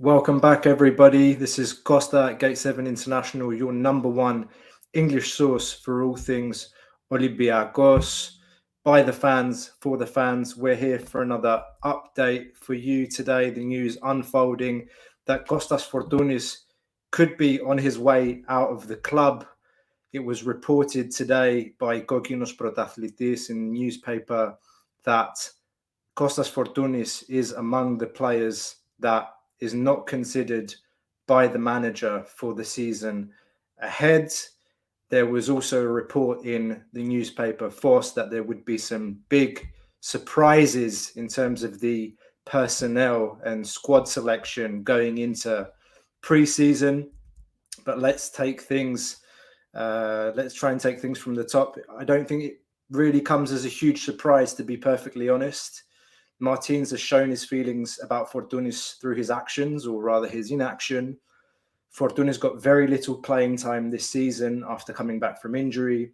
Welcome back, everybody. This is Costa at Gate 7 International, your number one English source for all things Olympiacos. By the fans, for the fans. We're here for another update for you today. The news unfolding that Kostas Fortounis could be on his way out of the club. It was reported today by Kokinos Protathlitis in the newspaper that Kostas Fortounis is among the players that is not considered by the manager for the season ahead. There was also a report in the newspaper Force that there would be some big surprises in terms of the personnel and squad selection going into preseason. But let's try and take things from the top. I don't think it really comes as a huge surprise, to be perfectly honest. Martins has shown his feelings about Fortounis through his actions, or rather his inaction. Fortounis got very little playing time this season after coming back from injury.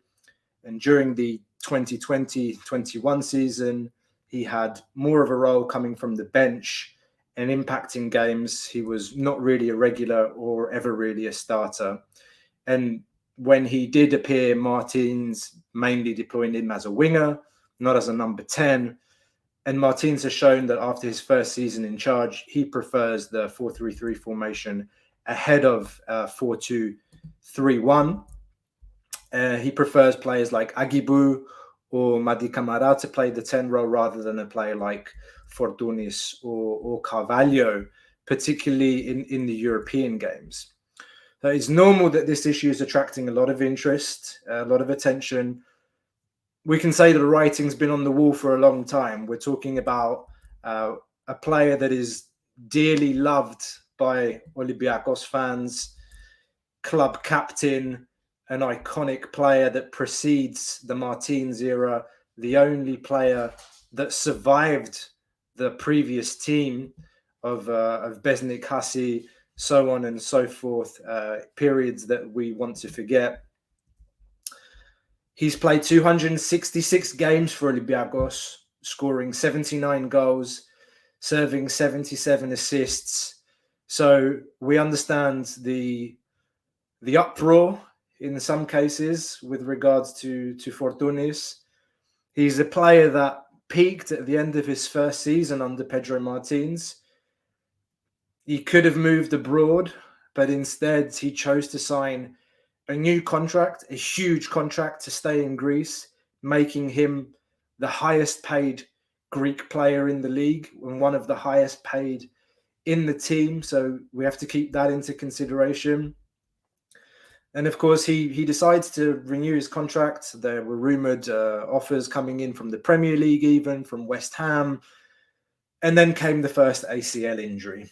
And during the 2020-21 season, he had more of a role coming from the bench and impacting games. He was not really a regular or ever really a starter. And when he did appear, Martins mainly deployed him as a winger, not as a number 10. And Martins has shown that after his first season in charge, he prefers the 4-3-3 formation ahead of 4-2-3-1. He prefers players like Agibu or Madi Camara to play the 10 role rather than a player like Fortounis or Carvalho, particularly in the European games. So it's normal that this issue is attracting a lot of interest, a lot of attention. We can say the writing's been on the wall for a long time. We're talking about a player that is dearly loved by Olympiacos fans, club captain, an iconic player that precedes the Martins era, the only player that survived the previous team of Besnik Hassi, so on and so forth, periods that we want to forget. He's played 266 games for Olympiakos, scoring 79 goals, serving 77 assists. So we understand the uproar in some cases with regards to Fortounis. He's a player that peaked at the end of his first season under Pedro Martins. He could have moved abroad, but instead he chose to sign a new contract, a huge contract to stay in Greece, making him the highest paid Greek player in the league and one of the highest paid in the team. So we have to keep that into consideration. And of course, he decides to renew his contract. There were rumoured offers coming in from the Premier League, even from West Ham. And then came the first ACL injury.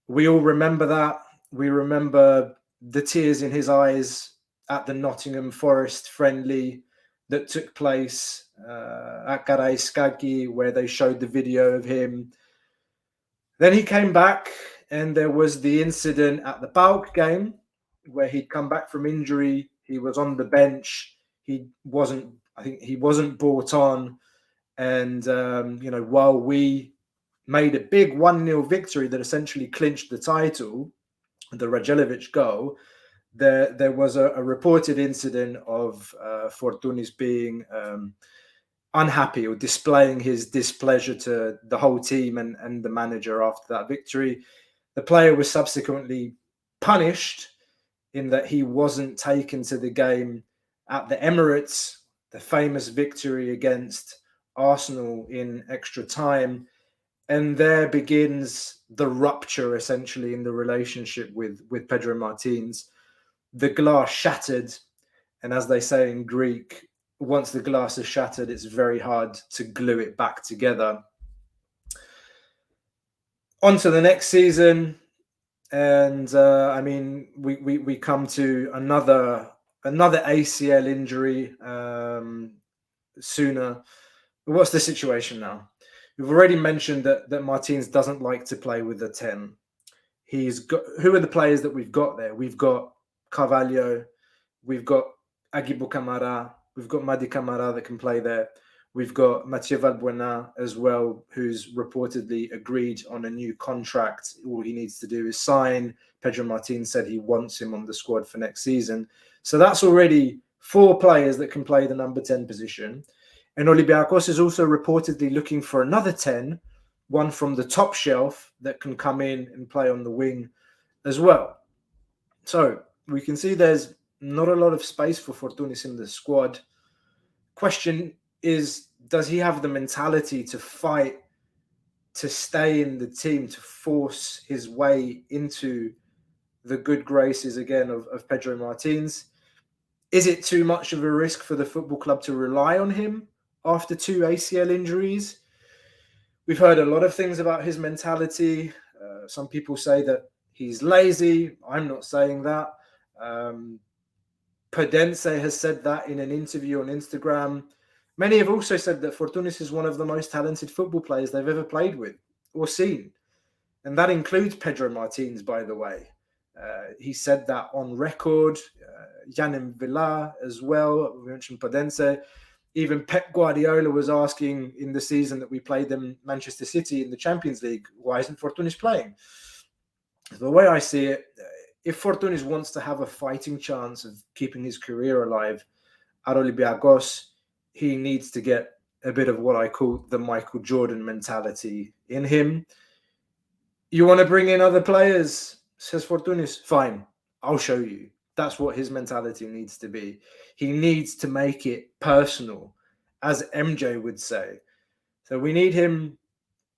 We all remember that. We remember the tears in his eyes at the Nottingham Forest friendly that took place at Karaiskaki, where they showed the video of him. Then he came back, and there was the incident at the PAOK game where he'd come back from injury. He was on the bench. He wasn't brought on. And, while we made a big 1-0 victory that essentially clinched the title, the Radjelovic goal, there was a reported incident of Fortounis being unhappy or displaying his displeasure to the whole team and the manager after that victory. The player was subsequently punished in that he wasn't taken to the game at the Emirates, the famous victory against Arsenal in extra time. And there begins the rupture, essentially, in the relationship with Pedro Martins. The glass shattered. And as they say in Greek, once the glass is shattered, it's very hard to glue it back together. On to the next season. And, we come to another ACL injury sooner. But what's the situation now? We've already mentioned that Martins doesn't like to play with the 10. Who are the players that we've got there? We've got Carvalho, we've got Agibu Camara, we've got Madi Camara that can play there. We've got Mathieu Valbuena as well, who's reportedly agreed on a new contract. All he needs to do is sign. Pedro Martin said he wants him on the squad for next season. So that's already 4 players that can play the number 10 position. And Olympiacos is also reportedly looking for another 10, one from the top shelf that can come in and play on the wing as well. So we can see there's not a lot of space for Fortounis in the squad. Question is, does he have the mentality to fight, to stay in the team, to force his way into the good graces again of Pedro Martins? Is it too much of a risk for the football club to rely on him after 2 ACL injuries? We've heard a lot of things about his mentality. Some people say that he's lazy. I'm not saying that. Pedense has said that in an interview on Instagram. Many have also said that Fortounis is one of the most talented football players they've ever played with or seen. And that includes Pedro Martins, by the way. He said that on record. Yanin Villar as well. We mentioned Pedense. Even Pep Guardiola was asking in the season that we played them Manchester City in the Champions League, why isn't Fortounis playing? The way I see it, if Fortounis wants to have a fighting chance of keeping his career alive at Olympiacos, he needs to get a bit of what I call the Michael Jordan mentality in him. You want to bring in other players, says Fortounis? Fine, I'll show you. That's what his mentality needs to be. He needs to make it personal, as MJ would say. So we need him,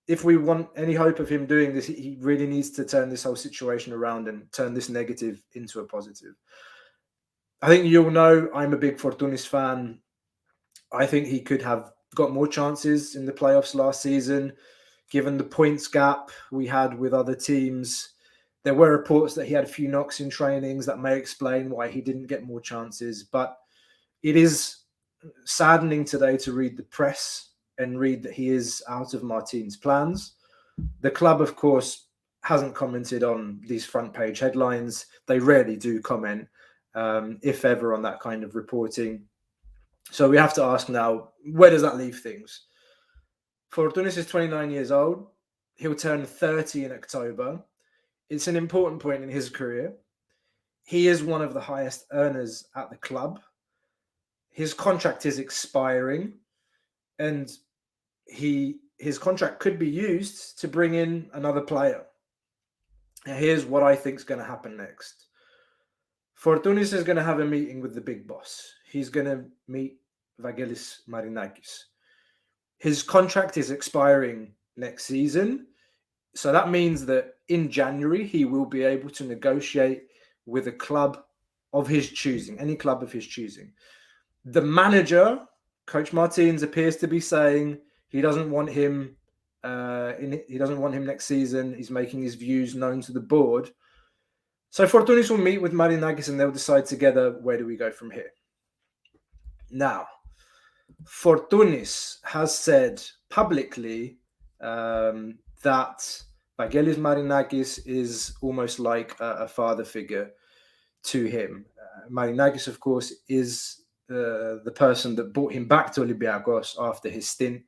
if we want any hope of him doing this, he really needs to turn this whole situation around and turn this negative into a positive. I think you'll know I'm a big Fortounis fan. I think he could have got more chances in the playoffs last season, given the points gap we had with other teams. There were reports that he had a few knocks in trainings that may explain why he didn't get more chances. But it is saddening today to read the press and read that he is out of Martin's plans. The club, of course, hasn't commented on these front page headlines. They rarely do comment, if ever, on that kind of reporting. So we have to ask now, where does that leave things? Fortounis is 29 years old. He'll turn 30 in October. It's an important point in his career. He is one of the highest earners at the club. His contract is expiring, and his contract could be used to bring in another player. Now, here's what I think is going to happen next. Fortounis is going to have a meeting with the big boss. He's going to meet Vangelis Marinakis. His contract is expiring next season. So that means that in January, he will be able to negotiate with a club of his choosing, any club of his choosing. The manager, Coach Martins, appears to be saying he doesn't want him. He doesn't want him next season. He's making his views known to the board. So Fortounis will meet with Marinakis and they'll decide together, where do we go from here? Now, Fortounis has said publicly that Vangelis Marinakis is almost like a father figure to him. Marinakis, of course, is the person that brought him back to Olympiacos after his stint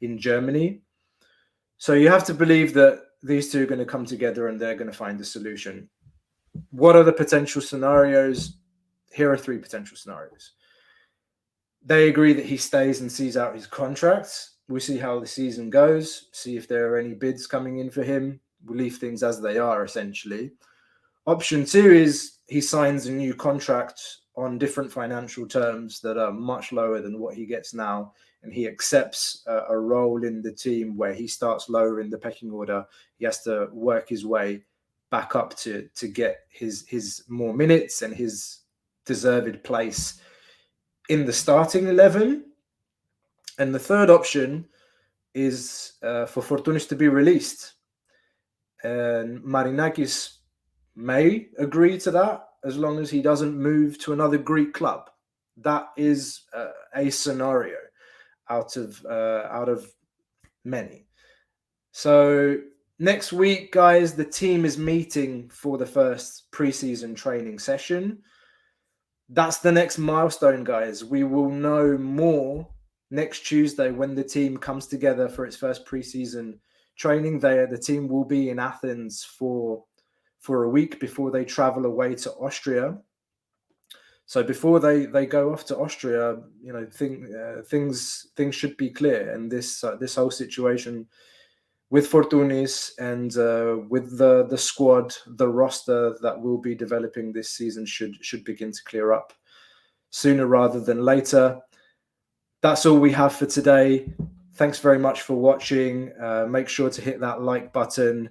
in Germany. So you have to believe that these two are going to come together and they're going to find a solution. What are the potential scenarios? Here are 3 potential scenarios. They agree that he stays and sees out his contracts. We'll see how the season goes, see if there are any bids coming in for him. We'll leave things as they are, essentially. Option 2 is he signs a new contract on different financial terms that are much lower than what he gets now, and he accepts a role in the team where he starts lower in the pecking order. He has to work his way back up to get his more minutes and his deserved place in the starting 11. And the third option is for Fortounis to be released. And Marinakis may agree to that as long as he doesn't move to another Greek club. That is a scenario out of many. So next week, guys, the team is meeting for the first preseason training session. That's the next milestone, guys. We will know more next Tuesday, when the team comes together for its first preseason training, the team will be in Athens for a week before they travel away to Austria. So before they go off to Austria, things should be clear, and this whole situation with Fortounis and with the squad, the roster that will be developing this season should begin to clear up sooner rather than later. That's all we have for today. Thanks very much for watching. Make sure to hit that like button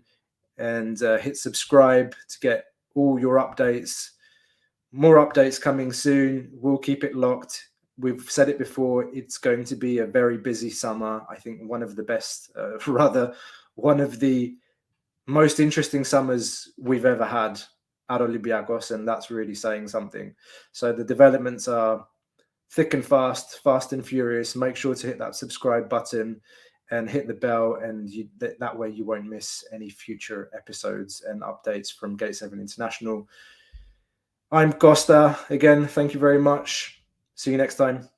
and hit subscribe to get all your updates. More updates coming soon. We'll keep it locked. We've said it before. It's going to be a very busy summer. I think one of the best, one of the most interesting summers we've ever had at Olympiacos, and that's really saying something. So the developments are thick and fast and furious. Make sure to hit that subscribe button and hit the bell, and that way you won't miss any future episodes and updates from Gate 7 International. I'm Costa. Again, thank you very much. See you next time.